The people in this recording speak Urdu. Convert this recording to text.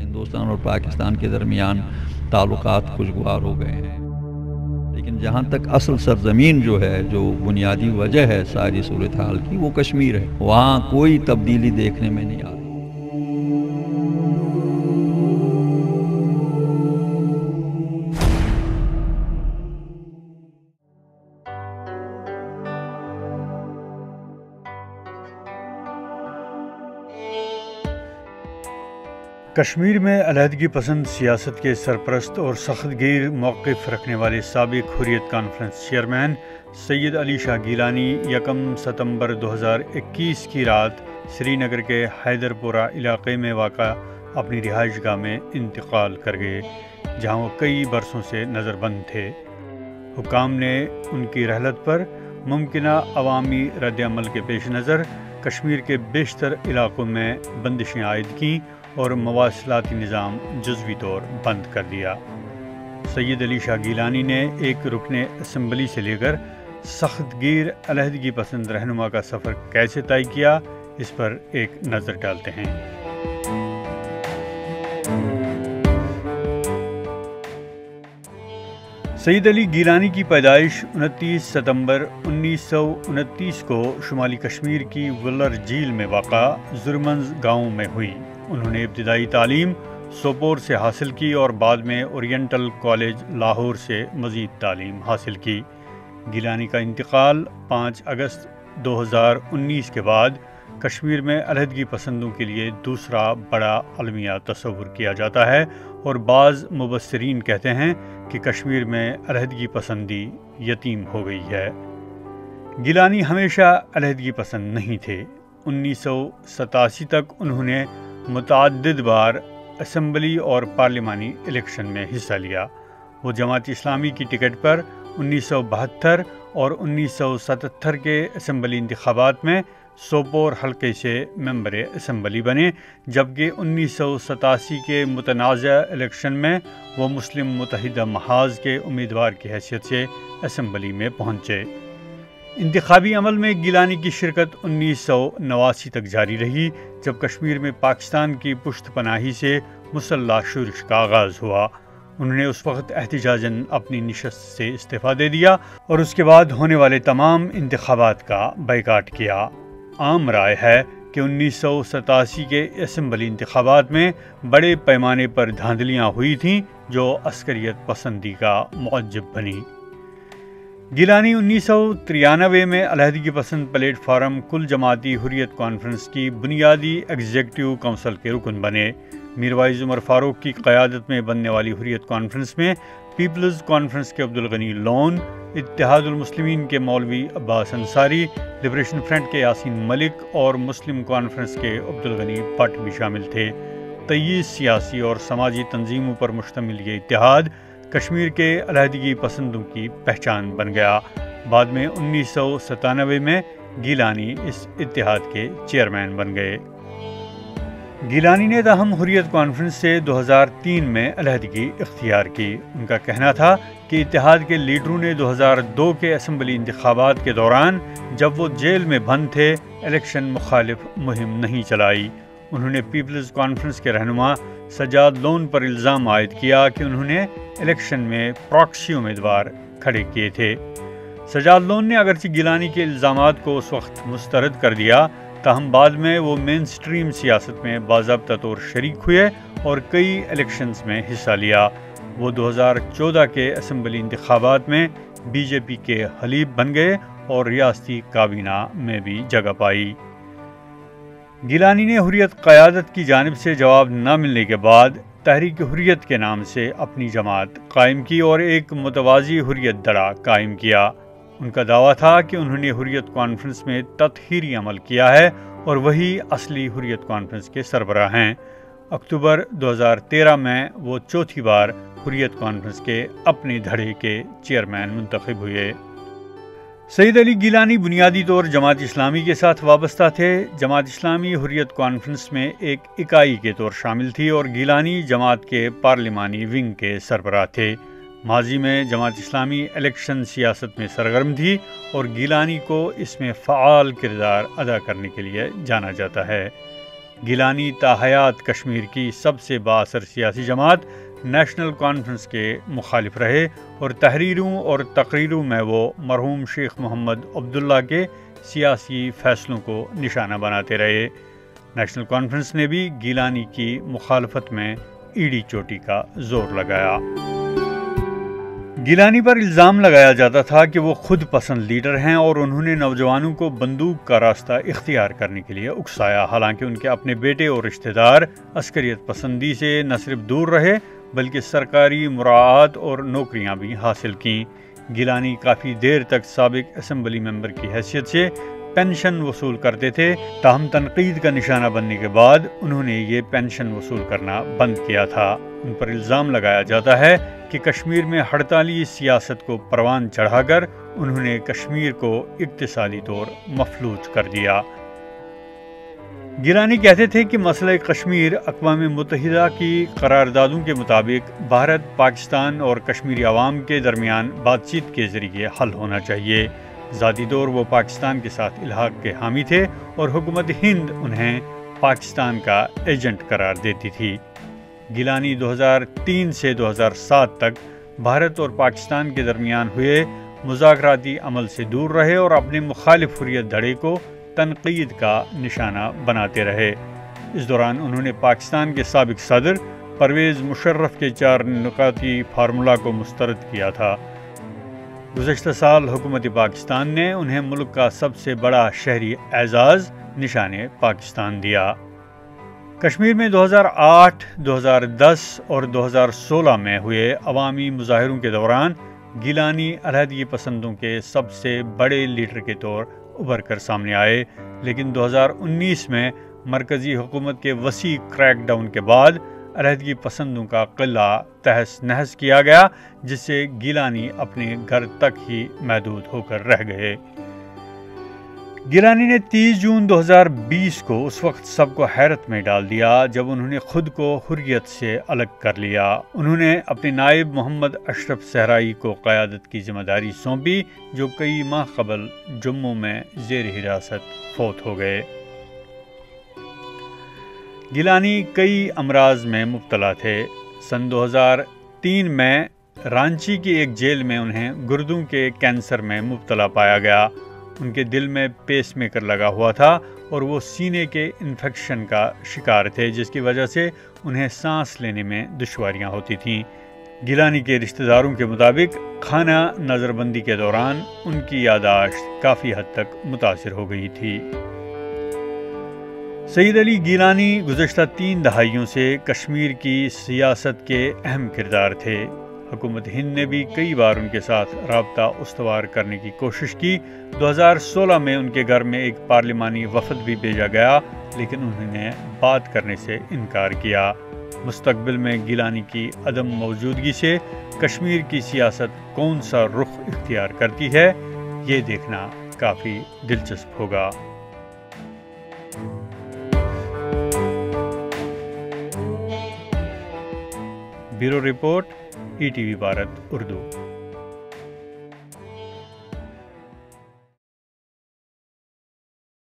ہندوستان اور پاکستان کے درمیان تعلقات خوشگوار ہو گئے ہیں، لیکن جہاں تک اصل سرزمین جو ہے، جو بنیادی وجہ ہے ساری صورتحال کی، وہ کشمیر ہے۔ وہاں کوئی تبدیلی دیکھنے میں نہیں آ رہی۔ کشمیر میں علیحدگی پسند سیاست کے سرپرست اور سخت گیر موقف رکھنے والے سابق حریت کانفرنس چیئرمین سید علی شاہ گیلانی 1 ستمبر 2021 کی رات سری نگر کے حیدر پورہ علاقے میں واقع اپنی رہائش گاہ میں انتقال کر گئے، جہاں وہ کئی برسوں سے نظر بند تھے۔ حکام نے ان کی رحلت پر ممکنہ عوامی رد عمل کے پیش نظر کشمیر کے بیشتر علاقوں میں بندشیں عائد کیں اور مواصلاتی نظام جزوی طور بند کر دیا۔ سید علی شاہ گیلانی نے ایک رکن اسمبلی سے لے کر سخت گیر علیحدگی پسند رہنما کا سفر کیسے طے کیا، اس پر ایک نظر ڈالتے ہیں۔ سید علی گیلانی کی پیدائش 29 ستمبر 1929 کو شمالی کشمیر کی ولر جھیل میں واقع زرمنز گاؤں میں ہوئی۔ انہوں نے ابتدائی تعلیم سوپور سے حاصل کی اور بعد میں اورینٹل کالج لاہور سے مزید تعلیم حاصل کی۔ گیلانی کا انتقال 5 اگست 2019 کے بعد کشمیر میں علیحدگی پسندوں کے لیے دوسرا بڑا المیہ تصور کیا جاتا ہے، اور بعض مبصرین کہتے ہیں کہ کشمیر میں علیحدگی پسندی یتیم ہو گئی ہے۔ گیلانی ہمیشہ علیحدگی پسند نہیں تھے۔ 1987 تک انہوں نے متعدد بار اسمبلی اور پارلیمانی الیکشن میں حصہ لیا۔ وہ جماعت اسلامی کی ٹکٹ پر 1972 اور 1977 کے اسمبلی انتخابات میں سوپور حلقے سے ممبر اسمبلی بنے، جبکہ 1987 کے متنازع الیکشن میں وہ مسلم متحدہ محاذ کے امیدوار کی حیثیت سے اسمبلی میں پہنچے۔ انتخابی عمل میں گیلانی کی شرکت 1989 تک جاری رہی، جب کشمیر میں پاکستان کی پشت پناہی سے مسلح شورش کا آغاز ہوا۔ انہوں نے اس وقت احتجاجاً اپنی نشست سے استعفیٰ دے دیا اور اس کے بعد ہونے والے تمام انتخابات کا بائیکاٹ کیا۔ عام رائے ہے کہ 1987 کے اسمبلی انتخابات میں بڑے پیمانے پر دھاندلیاں ہوئی تھیں جو عسکریت پسندی کا موجب بنی۔ گیلانی 1993 میں علیحدگی پسند پلیٹ فارم کل جماعتی حریت کانفرنس کی بنیادی ایگزیکٹو کونسل کے رکن بنے۔ میروائز عمر فاروق کی قیادت میں بننے والی حریت کانفرنس میں پیپلز کانفرنس کے عبدالغنی لون، اتحاد المسلمین کے مولوی عباس انصاری، لبریشن فرنٹ کے یاسین ملک اور مسلم کانفرنس کے عبدالغنی بٹ بھی شامل تھے۔ 23 سیاسی اور سماجی تنظیموں پر مشتمل یہ اتحاد کشمیر کے علیحدگی پسندوں کی پہچان بن گیا۔ بعد میں 1997 میں گیلانی اس اتحاد کے چیئرمین بن گئے۔ گیلانی نے تاہم حریت کانفرنس سے 2003 میں علیحدگی اختیار کی۔ ان کا کہنا تھا کہ اتحاد کے لیڈروں نے 2002 کے اسمبلی انتخابات کے دوران، جب وہ جیل میں بند تھے، الیکشن مخالف مہم نہیں چلائی۔ انہوں نے پیپلز کانفرنس کے رہنما سجاد لون پر الزام عائد کیا کہ انہوں نے الیکشن میں پراکسی امیدوار کھڑے کیے تھے۔ سجاد لون نے اگرچہ گیلانی کے الزامات کو اس وقت مسترد کر دیا، تاہم بعد میں وہ مین سٹریم سیاست میں باضابطہ طور شریک ہوئے اور کئی الیکشنز میں حصہ لیا۔ وہ 2014 کے اسمبلی انتخابات میں بی جے پی کے حلیف بن گئے اور ریاستی کابینہ میں بھی جگہ پائی۔ گیلانی نے حریت قیادت کی جانب سے جواب نہ ملنے کے بعد تحریک حریت کے نام سے اپنی جماعت قائم کی اور ایک متوازی حریت دڑا قائم کیا۔ ان کا دعویٰ تھا کہ انہوں نے حریت کانفرنس میں تطہیری عمل کیا ہے اور وہی اصلی حریت کانفرنس کے سربراہ ہیں۔ اکتوبر 2013 میں وہ چوتھی بار حریت کانفرنس کے اپنے دھڑے کے چیئرمین منتخب ہوئے۔ سید علی گیلانی بنیادی طور جماعت اسلامی کے ساتھ وابستہ تھے۔ جماعت اسلامی حریت کانفرنس میں ایک اکائی کے طور شامل تھی اور گیلانی جماعت کے پارلیمانی ونگ کے سربراہ تھے۔ ماضی میں جماعت اسلامی الیکشن سیاست میں سرگرم تھی اور گیلانی کو اس میں فعال کردار ادا کرنے کے لیے جانا جاتا ہے۔ گیلانی تاحیات کشمیر کی سب سے بااثر سیاسی جماعت نیشنل کانفرنس کے مخالف رہے اور تحریروں اور تقریروں میں وہ مرحوم شیخ محمد عبداللہ کے سیاسی فیصلوں کو نشانہ بناتے رہے۔ نیشنل کانفرنس نے بھی گیلانی کی مخالفت میں ایڑی چوٹی کا زور لگایا۔ گیلانی پر الزام لگایا جاتا تھا کہ وہ خود پسند لیڈر ہیں اور انہوں نے نوجوانوں کو بندوق کا راستہ اختیار کرنے کے لیے اکسایا، حالانکہ ان کے اپنے بیٹے اور رشتہ دار عسکریت پسندی سے نہ صرف دور رہے بلکہ سرکاری مراعات اور نوکریاں بھی حاصل کیں۔ گیلانی کافی دیر تک سابق اسمبلی ممبر کی حیثیت سے پینشن وصول کرتے تھے، تاہم تنقید کا نشانہ بننے کے بعد انہوں نے یہ پینشن وصول کرنا بند کیا تھا۔ ان پر الزام لگایا جاتا ہے کہ کشمیر میں ہڑتالی سیاست کو پروان چڑھا کر انہوں نے کشمیر کو اقتصادی طور مفلوج کر دیا۔ گیلانی کہتے تھے کہ مسئلہ کشمیر اقوام متحدہ کی قراردادوں کے مطابق بھارت، پاکستان اور کشمیری عوام کے درمیان بات چیت کے ذریعے حل ہونا چاہیے۔ ذاتی طور وہ پاکستان کے ساتھ الحاق کے حامی تھے اور حکومت ہند انہیں پاکستان کا ایجنٹ قرار دیتی تھی۔ گیلانی 2003 سے 2007 تک بھارت اور پاکستان کے درمیان ہوئے مذاکراتی عمل سے دور رہے اور اپنے مخالف حریت دھڑے کو تنقید کا نشانہ بناتے رہے۔ اس دوران انہوں نے پاکستان کے سابق صدر پرویز مشرف کے 4 نکاتی فارمولہ کو مسترد کیا تھا۔ گزشتہ سال حکومت پاکستان نے انہیں ملک کا سب سے بڑا شہری اعزاز نشان پاکستان دیا۔ کشمیر میں 2008، 2010 اور 2016 میں ہوئے عوامی مظاہروں کے دوران گیلانی علیحدگی پسندوں کے سب سے بڑے لیڈر کے طور ابھر کر سامنے آئے، لیکن 2019 میں مرکزی حکومت کے وسیع کریک ڈاؤن کے بعد علیحدگی پسندوں کا قلعہ تہس نہس کیا گیا، جس سے گیلانی اپنے گھر تک ہی محدود ہو کر رہ گئے۔ گیلانی نے 30 جون 2020 کو اس وقت سب کو حیرت میں ڈال دیا جب انہوں نے خود کو حریت سے الگ کر لیا۔ انہوں نے اپنے نائب محمد اشرف صحرائی کو قیادت کی ذمہ داری سونپی، جو کئی ماہ قبل جموں میں زیر حراست فوت ہو گئے۔ گیلانی کئی امراض میں مبتلا تھے۔ سن 2003 میں رانچی کی ایک جیل میں انہیں گردوں کے کینسر میں مبتلا پایا گیا۔ ان کے دل میں پیس میکر لگا ہوا تھا اور وہ سینے کے انفیکشن کا شکار تھے، جس کی وجہ سے انہیں سانس لینے میں دشواریاں ہوتی تھیں۔ گیلانی کے رشتہ داروں کے مطابق خانہ نظر بندی کے دوران ان کی یادداشت کافی حد تک متاثر ہو گئی تھی۔ سید علی گیلانی گزشتہ 3 دہائیوں سے کشمیر کی سیاست کے اہم کردار تھے۔ حکومت ہند نے بھی کئی بار ان کے ساتھ رابطہ استوار کرنے کی کوشش کی۔ 2016 میں ان کے گھر میں ایک پارلیمانی وفد بھی بھیجا گیا، لیکن انہوں نے بات کرنے سے انکار کیا۔ مستقبل میں گیلانی کی عدم موجودگی سے کشمیر کی سیاست کون سا رخ اختیار کرتی ہے، یہ دیکھنا کافی دلچسپ ہوگا۔ Bureau report, ETV Bharat Urdu.